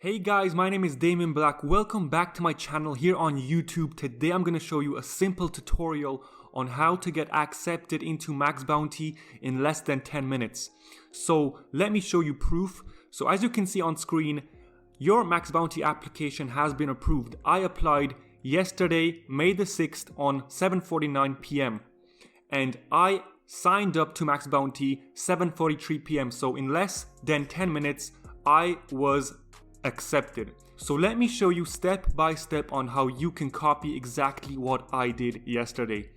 Hey guys, my name is Damien Black. Welcome back to my channel here on YouTube. Today I'm going to show you a simple tutorial on how to get accepted into MaxBounty in less than 10 minutes. So let me show you proof. So as you can see on screen, your MaxBounty application has been approved. I applied yesterday, May the 6th on 7:49 p.m. and I signed up to MaxBounty 7:43 p.m. So in less than 10 minutes, I was accepted. So let me show you step by step on how you can copy exactly what I did yesterday.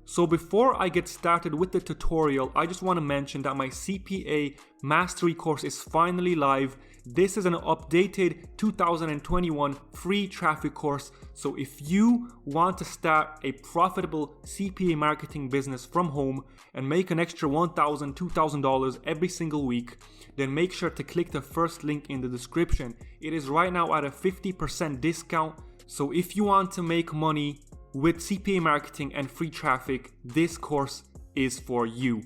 So before I get started with the tutorial, I just want to mention that my CPA Mastery course is finally live. This is an updated 2021 free traffic course. So if you want to start a profitable CPA marketing business from home and make an extra $1,000, $2,000 every single week, then make sure to click the first link in the description. It is right now at a 50% discount. So if you want to make money with CPA marketing and free traffic, this course is for you.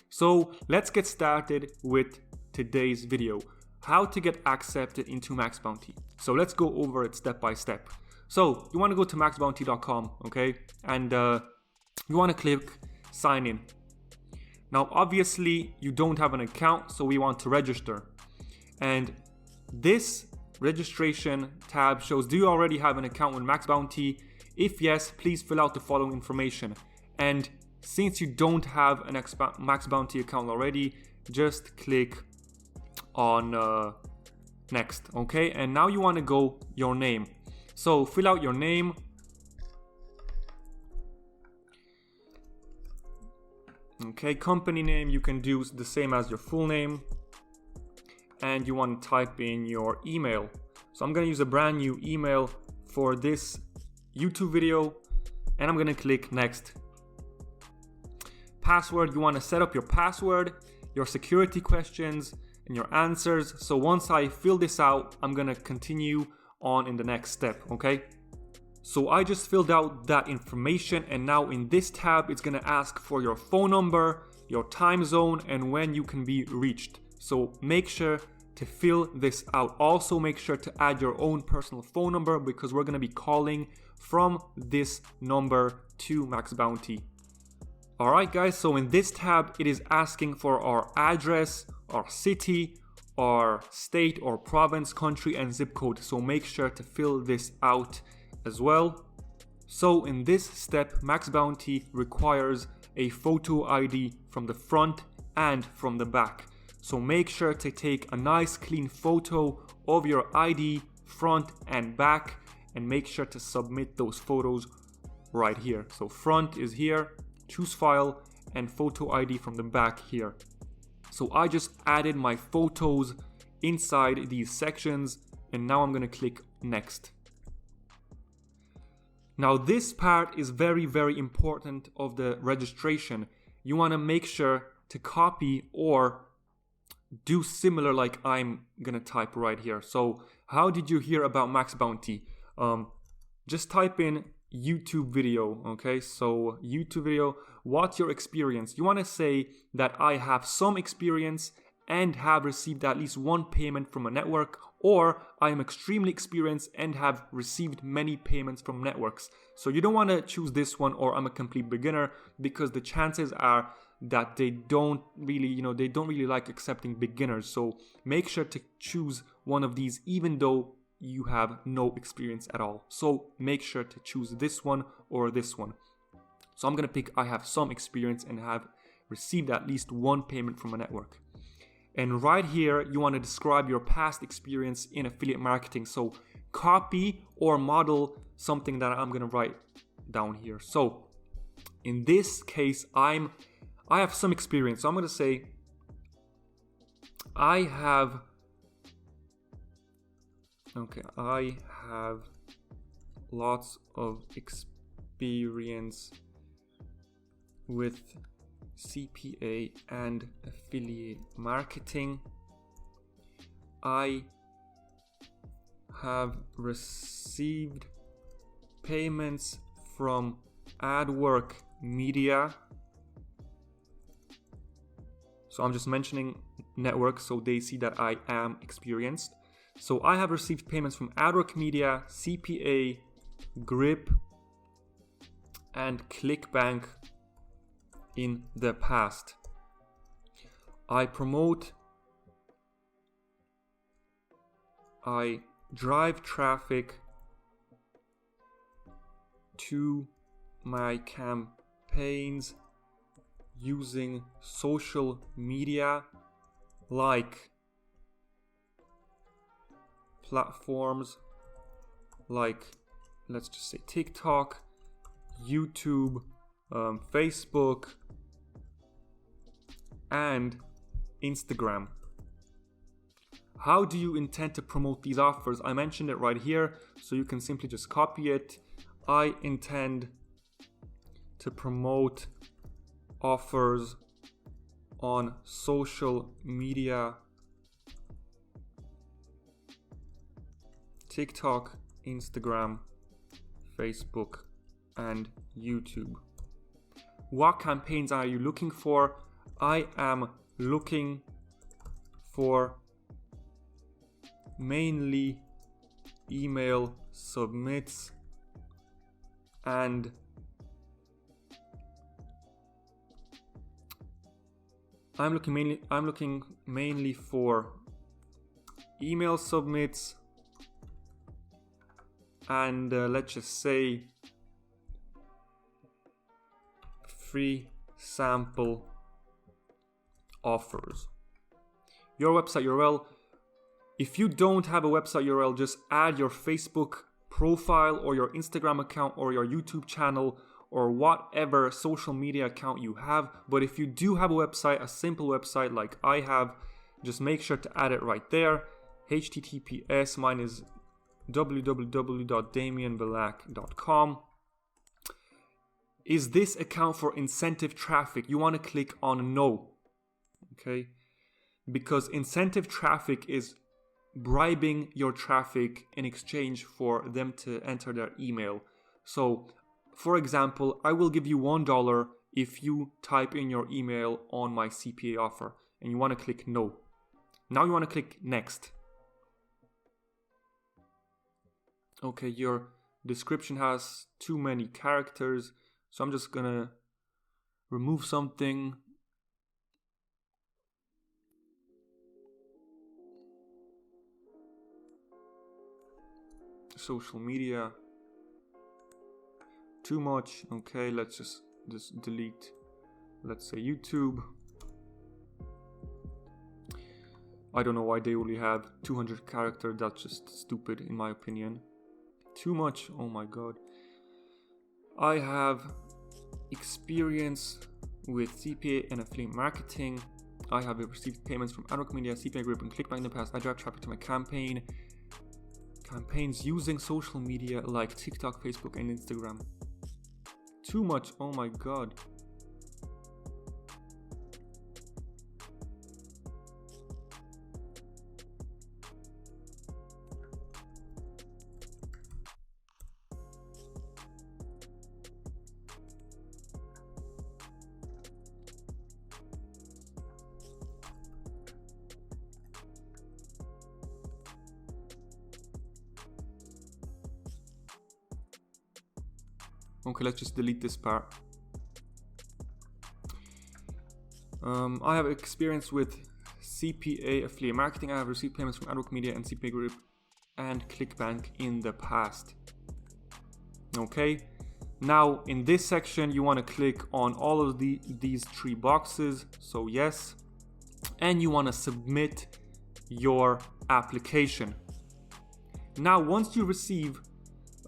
So let's get started with today's video. How to get accepted into MaxBounty. So let's go over it step by step. So you want to go to maxbounty.com, okay? And you want to click sign in. Now obviously you don't have an account, so we want to register. And this registration tab shows, do you already have an account with MaxBounty? If yes, please fill out the following information. And since you don't have an MaxBounty account already, just click on next, okay? And now you want to go your name. So fill out your name. Okay, company name, you can do the same as your full name. And you want to type in your email. So I'm going to use a brand new email for this YouTube video, and I'm going to click next. Password, you want to set up your password, your security questions, and your answers. So once I fill this out, I'm going to continue on in the next step, okay? So I just filled out that information, and now in this tab, it's going to ask for your phone number, your time zone, and when you can be reached. So make sure to fill this out. Also make sure to add your own personal phone number because we're going to be calling from this number to MaxBounty. Alright guys, so in this tab, it is asking for our address, our city, our state or province, country, and zip code. So make sure to fill this out as well. So in this step, MaxBounty requires a photo ID from the front and from the back. So make sure to take a nice clean photo of your ID front and back, and make sure to submit those photos right here. So front is here, choose file, and photo ID from the back here. So I just added my photos inside these sections, and now I'm going to click next. Now this part is very, very important of the registration. You want to make sure to copy or do similar like I'm gonna type right here. So how did you hear about MaxBounty? Just type in YouTube video, okay? So YouTube video, what's your experience? You want to say that I have some experience and have received at least one payment from a network, or I am extremely experienced and have received many payments from networks. So you don't want to choose this one, or I'm a complete beginner, because the chances are that they don't really like accepting beginners. So make sure to choose one of these even though you have no experience at all. So make sure to choose this one or this one. So I'm going to pick I have some experience and have received at least one payment from a network. And right here, you want to describe your past experience in affiliate marketing. So copy or model something that I'm going to write down here. So in this case, I have some experience. So I'm going to say I have lots of experience with CPA and affiliate marketing. I have received payments from AdWork Media. So I'm just mentioning network so they see that I am experienced. So I have received payments from Adwork Media, CPA, Grip, and ClickBank in the past. I drive traffic to my campaigns using social media like platforms like, let's just say, TikTok, YouTube, Facebook, and Instagram. How do you intend to promote these offers? I mentioned it right here, so you can simply just copy it. I intend to promote offers on social media, TikTok, Instagram, Facebook, and YouTube. What campaigns are you looking for? I am looking for mainly email submits and I'm looking mainly for email submits and let's just say free sample offers. Your website URL. If you don't have a website URL, just add your Facebook profile or your Instagram account or your YouTube channel or whatever social media account you have. But if you do have a website, a simple website like I have, just make sure to add it right there. HTTPS, mine is www.damianbalak.com. Is this account for incentive traffic? You want to click on no, okay? Because incentive traffic is bribing your traffic in exchange for them to enter their email. So, for example, I will give you $1 if you type in your email on my CPA offer, and you want to click no. Now you want to click next. Okay, your description has too many characters, so I'm just gonna remove something. Social media, too much. Okay, let's just delete. Let's say YouTube. I don't know why they only have 200 characters. That's just stupid in my opinion. Too much. Oh my god. I have experience with CPA and affiliate marketing. I have received payments from Adwork Media, CPA Group, and ClickBank in the past. I drive traffic to my campaigns using social media like TikTok, Facebook, and Instagram. Too much. Oh my god. Okay, let's just delete this part. I have experience with CPA affiliate marketing. I have received payments from Adwork Media and CPA Group and ClickBank in the past. Okay, now in this section you want to click on all of these three boxes. So yes, and you want to submit your application. Now once you receive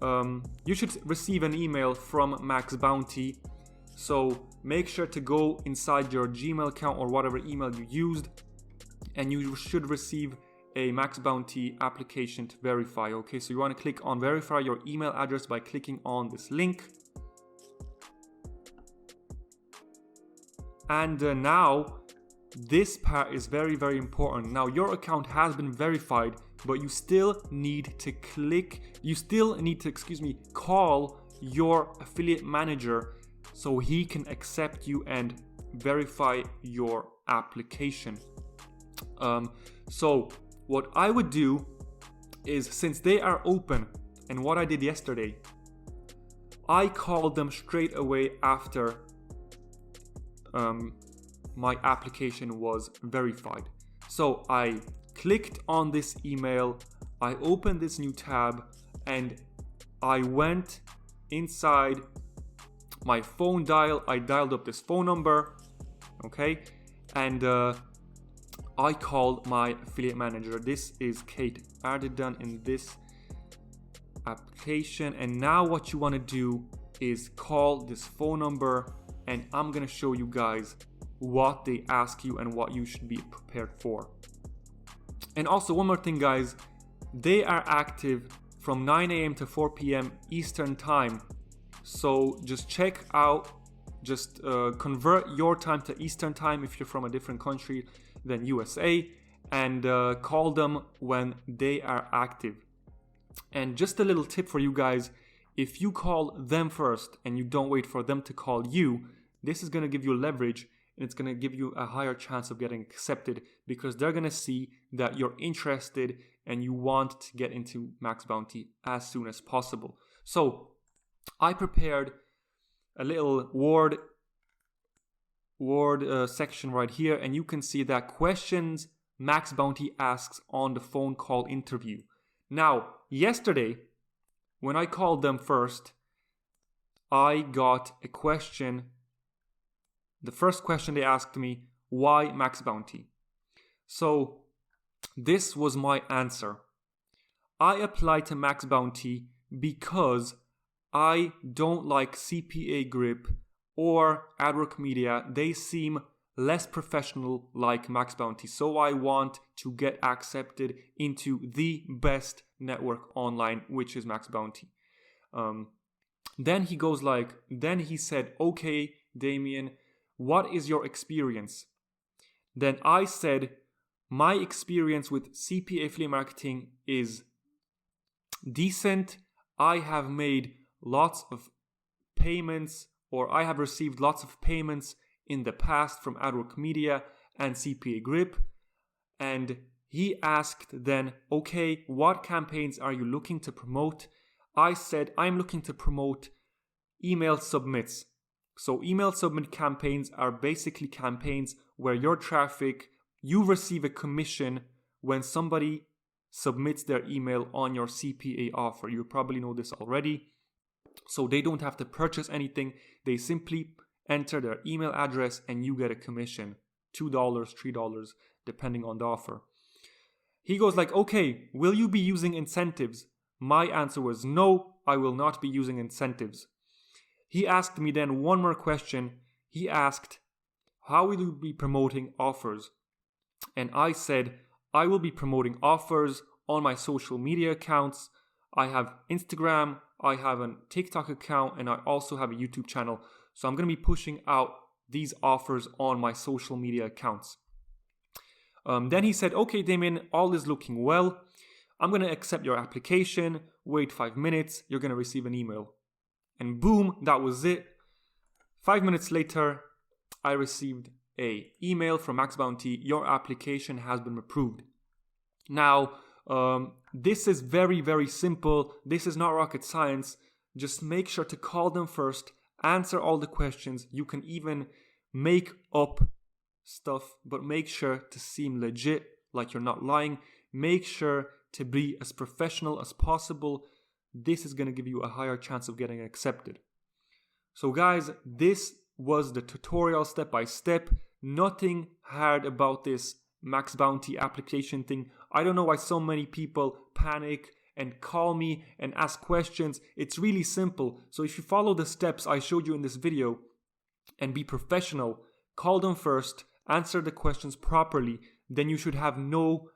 you should receive an email from MaxBounty, so make sure to go inside your Gmail account or whatever email you used, and you should receive a MaxBounty application to verify. Okay, so you want to click on verify your email address by clicking on this link. And now this part is very, very important. Now your account has been verified, but you still need to call your affiliate manager so he can accept you and verify your application. So what I would do is, since they are open, and what I did yesterday, I called them straight away after my application was verified. So I clicked on this email, I opened this new tab, and I went inside my phone dial. I dialed up this phone number, okay, and I called my affiliate manager. This is Kate Ardidan in this application. And now what you want to do is call this phone number, and I'm gonna show you guys what they ask you and what you should be prepared for. And also one more thing, guys, they are active from 9 a.m. to 4 p.m. Eastern time. So just check out, convert your time to Eastern time if you're from a different country than USA, and call them when they are active. And just a little tip for you guys, if you call them first and you don't wait for them to call you, this is going to give you leverage, and it's going to give you a higher chance of getting accepted, because they're going to see that you're interested and you want to get into MaxBounty as soon as possible. So I prepared a little word section right here, and you can see that questions MaxBounty asks on the phone call interview. Now, yesterday, when I called them first, I got a question. The first question they asked me, why MaxBounty? So this was my answer. I applied to MaxBounty because I don't like CPA Grip or AdWork Media. They seem less professional like MaxBounty. So I want to get accepted into the best network online, which is MaxBounty. Then he said, okay, Damien, what is your experience? Then I said, my experience with CPA affiliate marketing is decent. I have made lots of payments, or I have received lots of payments in the past from AdWork Media and CPA Grip. And he asked then, okay, what campaigns are you looking to promote? I said, I'm looking to promote email submits. So email submit campaigns are basically campaigns where your traffic, you receive a commission when somebody submits their email on your CPA offer. You probably know this already. So they don't have to purchase anything. They simply enter their email address and you get a commission, $2, $3, depending on the offer. He goes like, okay, will you be using incentives? My answer was no, I will not be using incentives. He asked me then one more question. He asked, how will you be promoting offers? And I said, I will be promoting offers on my social media accounts. I have Instagram, I have a TikTok account, and I also have a YouTube channel. So I'm going to be pushing out these offers on my social media accounts. Then he said, okay, Damien, all is looking well. I'm going to accept your application. Wait 5 minutes. You're going to receive an email. And boom, that was it. 5 minutes later, I received an email from MaxBounty. Your application has been approved. Now, this is very, very simple. This is not rocket science. Just make sure to call them first. Answer all the questions. You can even make up stuff, but make sure to seem legit, like you're not lying. Make sure to be as professional as possible. This is going to give you a higher chance of getting accepted. So guys, this was the tutorial step by step. Nothing hard about this MaxBounty application thing. I don't know why so many people panic and call me and ask questions. It's really simple. So if you follow the steps I showed you in this video and be professional, call them first, answer the questions properly, then you should have no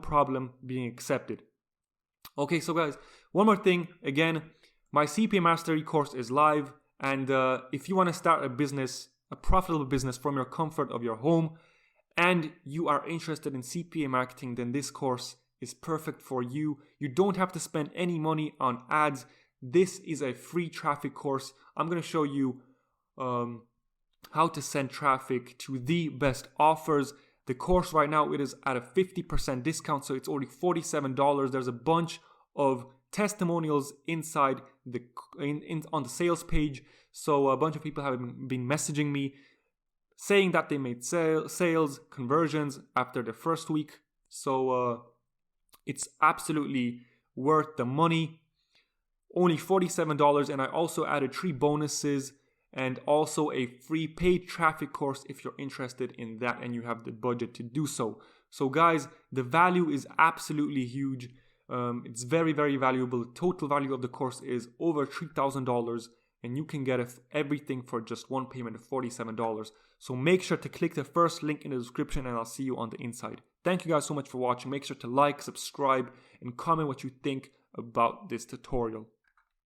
problem being accepted. Okay, so guys, one more thing. Again, my CPA Mastery course is live, and if you want to start a business, a profitable business from your comfort of your home, and you are interested in CPA marketing, then this course is perfect for you. You don't have to spend any money on ads. This is a free traffic course. I'm going to show you how to send traffic to the best offers. The course right now, it is at a 50% discount, so it's only $47. There's a bunch of testimonials inside on the sales page. So a bunch of people have been messaging me saying that they made sales conversions after the first week. So it's absolutely worth the money. Only $47, and I also added 3 bonuses and also a free paid traffic course if you're interested in that and you have the budget to do so. So guys, the value is absolutely huge. It's very, very valuable. The total value of the course is over $3,000, and you can get everything for just one payment of $47. So make sure to click the first link in the description, and I'll see you on the inside. Thank you guys so much for watching. Make sure to like, subscribe, and comment what you think about this tutorial.